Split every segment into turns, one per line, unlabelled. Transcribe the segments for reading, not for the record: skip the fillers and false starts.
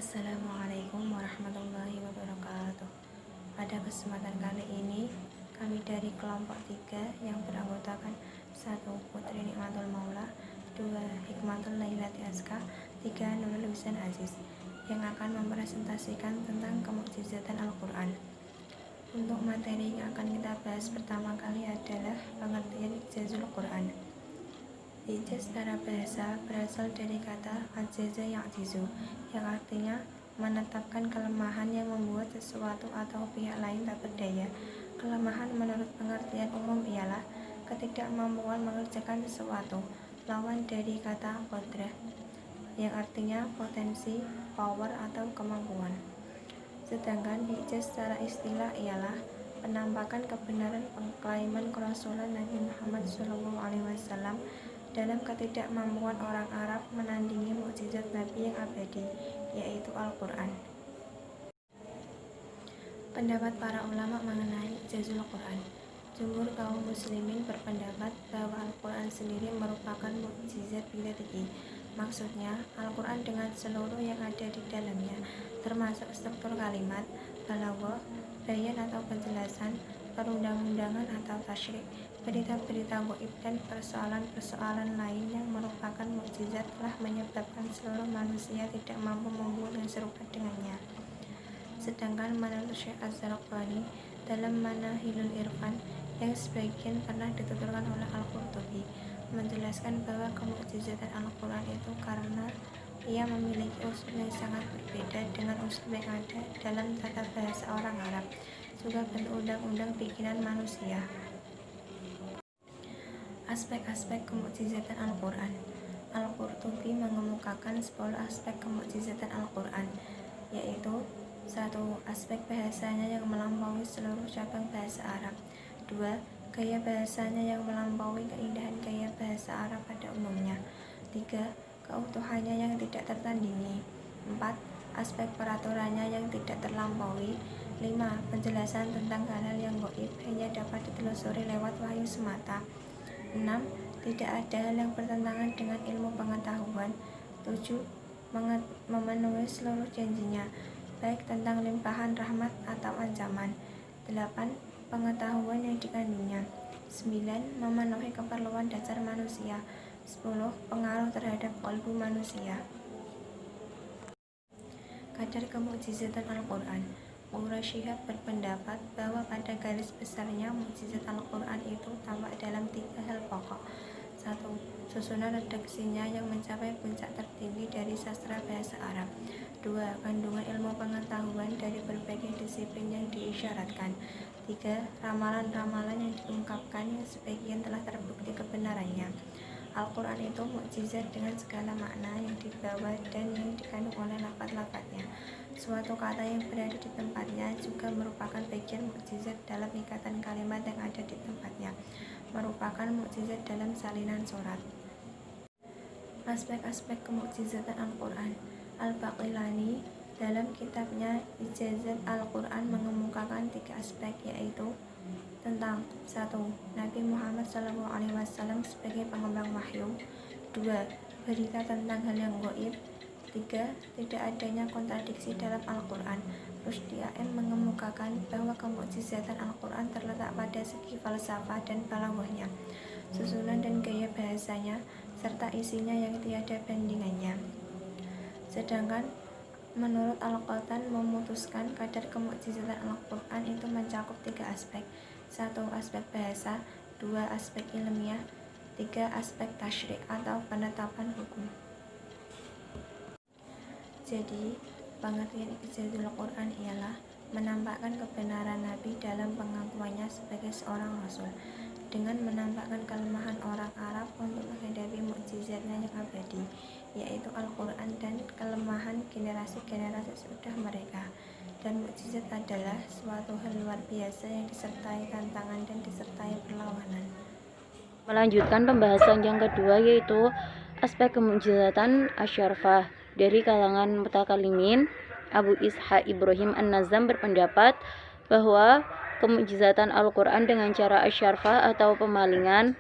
Assalamualaikum warahmatullahi wabarakatuh. Pada kesempatan kali ini, kami dari kelompok 3 yang beranggotakan 1. Putri Nikmatul Maula, 2. Hikmatul Lailati Aska, 3. Nurul Husain Aziz yang akan mempresentasikan tentang kemukjizatan Al-Quran. Untuk materi yang akan kita bahas pertama kali adalah pengertian ijazul Quran. Ijaz secara bahasa berasal dari kata ajaza ya'jizu, yang artinya menetapkan kelemahan yang membuat sesuatu atau pihak lain tak berdaya. Kelemahan menurut pengertian umum ialah ketidakmampuan mengerjakan sesuatu. Lawan dari kata qadrah, yang artinya potensi, power atau kemampuan. Sedangkan ijaz secara istilah ialah penampakan kebenaran pengklaiman kerasulan Nabi Muhammad SAW dalam ketidakmampuan orang Arab menandingi mukjizat Nabi yang abadi, yaitu Al-Quran. Pendapat para ulama mengenai ijazul Quran. Jumhur kaum muslimin berpendapat bahwa Al-Quran sendiri merupakan mukjizat bidzatihi. Maksudnya, Al-Quran dengan seluruh yang ada di dalamnya, termasuk struktur kalimat, balaghah, bayan atau penjelasan, perundang-undangan atau tasyrik, berita-berita gaib dan persoalan-persoalan lain yang merupakan mukjizat telah menyebabkan seluruh manusia tidak mampu membuat yang serupa dengannya. Sedangkan menurut Syekh Az-Zarqani dalam Manahilul Irfan yang sebagian pernah dituturkan oleh Al-Qurtubi, menjelaskan bahwa kemukjizatan Al-Quran itu karena ia memiliki usul yang sangat berbeda dengan usul yang ada dalam tata bahasa orang Arab, juga berundang-undang pikiran manusia. Aspek-aspek kemukjizatan Al-Quran. Al-Qurtubi mengemukakan 10 aspek kemukjizatan Al-Quran, yaitu 1. Aspek bahasanya yang melampaui seluruh cabang bahasa Arab. 2. Gaya bahasanya yang melampaui keindahan gaya bahasa Arab pada umumnya. 3. Keutuhannya yang tidak tertandingi. 4. Aspek peraturannya yang tidak terlampaui. 5. Penjelasan tentang hal-hal yang gaib hanya dapat ditelusuri lewat wahyu semata. 6. Tidak ada hal yang bertentangan dengan ilmu pengetahuan. 7. Memenuhi seluruh janjinya, baik tentang limpahan rahmat atau ancaman. 8. Pengetahuan yang dikandungnya. 9. Memenuhi keperluan dasar manusia. 10. Pengaruh terhadap kalbu manusia. Kadar kemukjizatan Al-Quran. Quraish Shihab berpendapat bahwa pada garis besarnya mukjizat Al-Quran itu tampak dalam 3 hal pokok. 1. Susunan redaksinya yang mencapai puncak tertinggi dari sastra bahasa Arab. 2. Kandungan ilmu pengetahuan dari berbagai disiplin yang diisyaratkan. 3. Ramalan-ramalan yang diungkapkan yang sebagian telah terbukti kebenarannya. Al-Quran itu mukjizat dengan segala makna yang dibawa dan yang dikandung oleh lafaz-lafaznya. Suatu kata yang berada di tempatnya juga merupakan bagian mukjizat dalam ikatan kalimat yang ada di tempatnya, merupakan mukjizat dalam salinan surat. Aspek-aspek kemukjizatan Al-Quran. Al-Baqillani dalam kitabnya Ijazat Al-Quran mengemukakan 3 aspek, yaitu tentang 1. Nabi Muhammad SAW sebagai pengembang wahyu. 2. Berita tentang hal yang gaib. 3. Tidak adanya kontradiksi dalam Al-Quran. Rusdi AM mengemukakan bahwa kemukjizatan Al-Quran terletak pada segi falsafah dan balaghahnya, susunan dan gaya bahasanya, serta isinya yang tiada bandingannya. Sedangkan menurut Al-Qatan memutuskan kadar kemukjizatan Al-Quran itu mencakup 3 aspek. 1. Aspek bahasa. 2. Aspek ilmiah. 3. Aspek tasyrik atau penetapan hukum. Jadi, pengertian ijazul Quran ialah menampakkan kebenaran Nabi dalam pengakuannya sebagai seorang Rasul, dengan menampakkan kelemahan orang Arab untuk menghadapi mukjizatnya yang abadi, yaitu Al-Quran, dan kelemahan generasi-generasi sesudah mereka. Dan mukjizat adalah suatu hal luar biasa yang disertai tantangan dan disertai perlawanan.
Melanjutkan pembahasan yang kedua, yaitu aspek kemukjizatan asyarfah. Dari kalangan mutakalimin, Abu Ishaq Ibrahim An-Nazam berpendapat bahwa kemukjizatan Al-Quran dengan cara asyarfah atau pemalingan.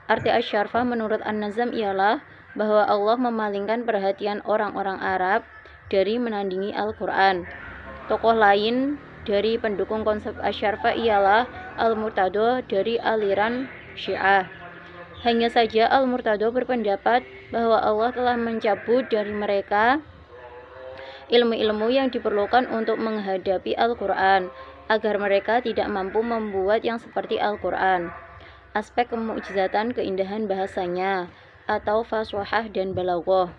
Arti asyarfah menurut An-Nazam ialah bahwa Allah memalingkan perhatian orang-orang Arab dari menandingi Al-Quran. Tokoh lain dari pendukung konsep Asyarfa ialah Al-Murtado dari aliran Syiah. Hanya saja Al-Murtado berpendapat bahwa Allah telah mencabut dari mereka ilmu-ilmu yang diperlukan untuk menghadapi Al-Quran, agar mereka tidak mampu membuat yang seperti Al-Quran. Aspek kemukjizatan keindahan bahasanya, atau faswahah dan balaghah.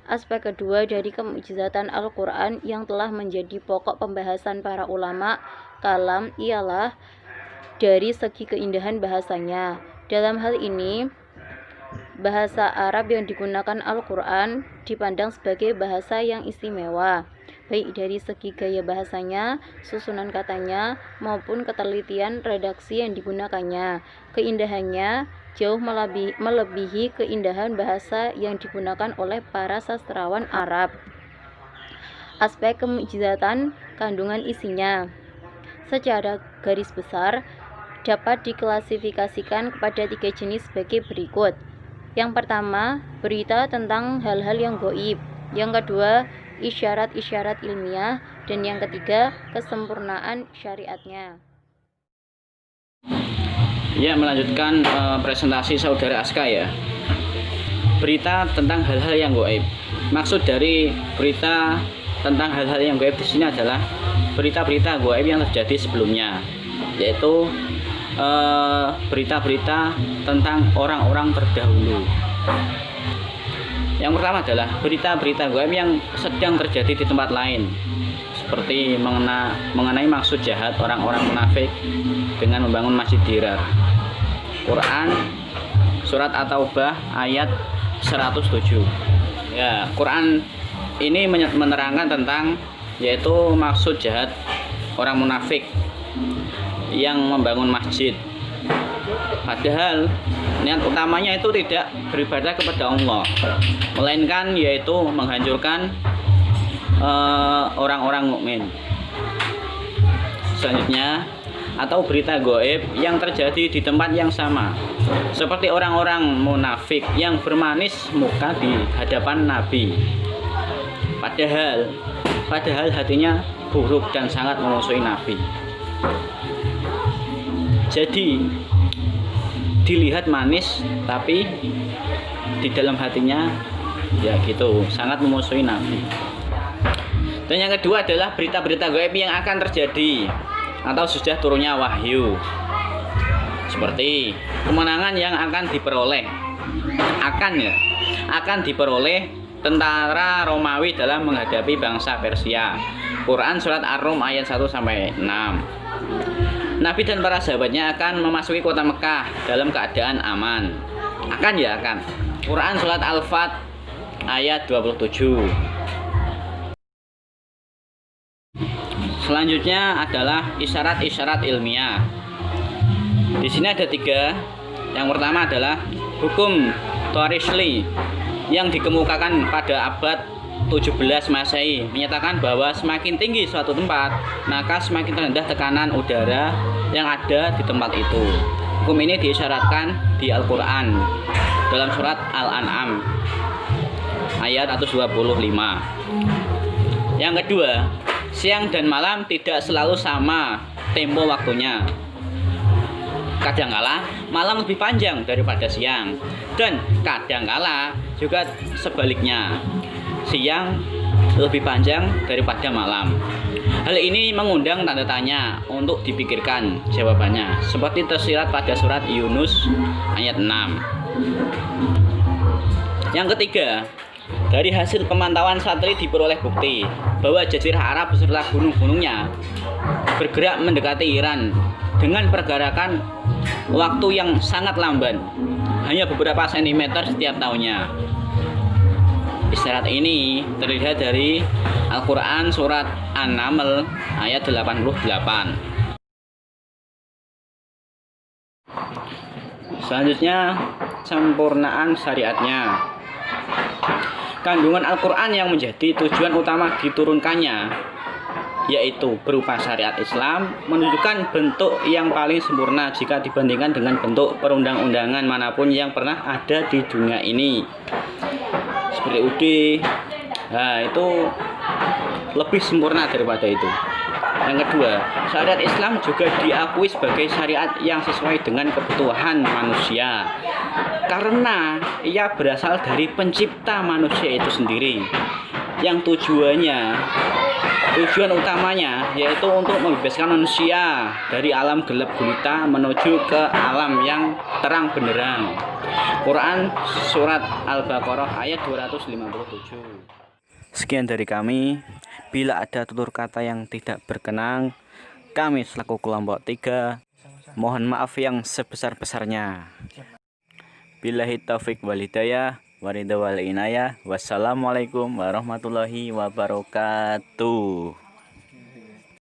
Aspek kedua dari kemukjizatan Al-Quran yang telah menjadi pokok pembahasan para ulama kalam ialah dari segi keindahan bahasanya. Dalam hal ini, bahasa Arab yang digunakan Al-Quran dipandang sebagai bahasa yang istimewa, baik dari segi gaya bahasanya, susunan katanya, maupun ketelitian redaksi yang digunakannya. Keindahannya jauh melebihi keindahan bahasa yang digunakan oleh para sastrawan Arab. Aspek kemukjizatan kandungan isinya secara garis besar dapat diklasifikasikan kepada 3 jenis sebagai berikut. Yang pertama, berita tentang hal-hal yang gaib. Yang kedua, isyarat-isyarat ilmiah. Dan yang ketiga, kesempurnaan syariatnya.
Ya, melanjutkan presentasi saudara Aska ya. Berita tentang hal-hal yang gaib. Maksud dari berita tentang hal-hal yang gaib di sini adalah berita-berita gaib yang terjadi sebelumnya, yaitu berita-berita tentang orang-orang terdahulu. Yang pertama adalah berita-berita gaib yang sedang terjadi di tempat lain, seperti mengenai maksud jahat orang-orang munafik dengan membangun masjid dirar. Quran surat At-Taubah ayat 107. Ya, Quran ini menerangkan tentang yaitu maksud jahat orang munafik yang membangun masjid. Padahal niat utamanya itu tidak beribadah kepada Allah, melainkan yaitu menghancurkan orang-orang mukmin. Selanjutnya, atau berita gaib yang terjadi di tempat yang sama, seperti orang-orang munafik yang bermanis muka di hadapan Nabi, padahal hatinya buruk dan sangat memusuhi Nabi. Jadi dilihat manis, tapi di dalam hatinya ya gitu, sangat memusuhi Nabi. Dan yang kedua adalah berita-berita gaib yang akan terjadi atau sudah turunnya wahyu, seperti kemenangan yang akan diperoleh tentara Romawi dalam menghadapi bangsa Persia. Quran surat Ar-Rum ayat 1-6. Nabi dan para sahabatnya akan memasuki kota Mekah dalam keadaan aman. Akan. Quran surat Al-Fat ayat 27. Selanjutnya adalah isyarat-isyarat ilmiah. Di sini ada 3. Yang pertama adalah hukum Torisli yang dikemukakan pada abad 17 Masehi, menyatakan bahwa semakin tinggi suatu tempat, maka semakin rendah tekanan udara yang ada di tempat itu. Hukum ini diisyaratkan di Al-Quran dalam surat Al-An'am ayat 125. Yang kedua, siang dan malam tidak selalu sama tempo waktunya. Kadangkala malam lebih panjang daripada siang, dan kadangkala juga sebaliknya, siang lebih panjang daripada malam. Hal ini mengundang tanda tanya untuk dipikirkan jawabannya, seperti tersirat pada surat Yunus ayat 6. Yang ketiga, dari hasil pemantauan satelit diperoleh bukti bahwa Jazirah Arab beserta gunung-gunungnya bergerak mendekati Iran dengan pergerakan waktu yang sangat lamban, hanya beberapa sentimeter setiap tahunnya. Isyarat ini terlihat dari Al-Quran surat An-Naml ayat 88. Selanjutnya, sempurnaan syariatnya. Kandungan Al-Quran yang menjadi tujuan utama diturunkannya, yaitu berupa syariat Islam, menunjukkan bentuk yang paling sempurna jika dibandingkan dengan bentuk perundang-undangan manapun yang pernah ada di dunia ini, seperti UUD, Nah, itu lebih sempurna daripada itu. Yang kedua, syariat Islam juga diakui sebagai syariat yang sesuai dengan kebutuhan manusia karena ia berasal dari pencipta manusia itu sendiri, yang tujuan utamanya yaitu untuk membebaskan manusia dari alam gelap gulita menuju ke alam yang terang benderang. Quran Surat Al-Baqarah ayat 257. Sekian dari kami. Bila ada tutur kata yang tidak berkenan, kami selaku kelompok 3 mohon maaf yang sebesar-besarnya. Billahi taufik wal hidayah, waridha wal inayah. Wassalamualaikum warahmatullahi wabarakatuh.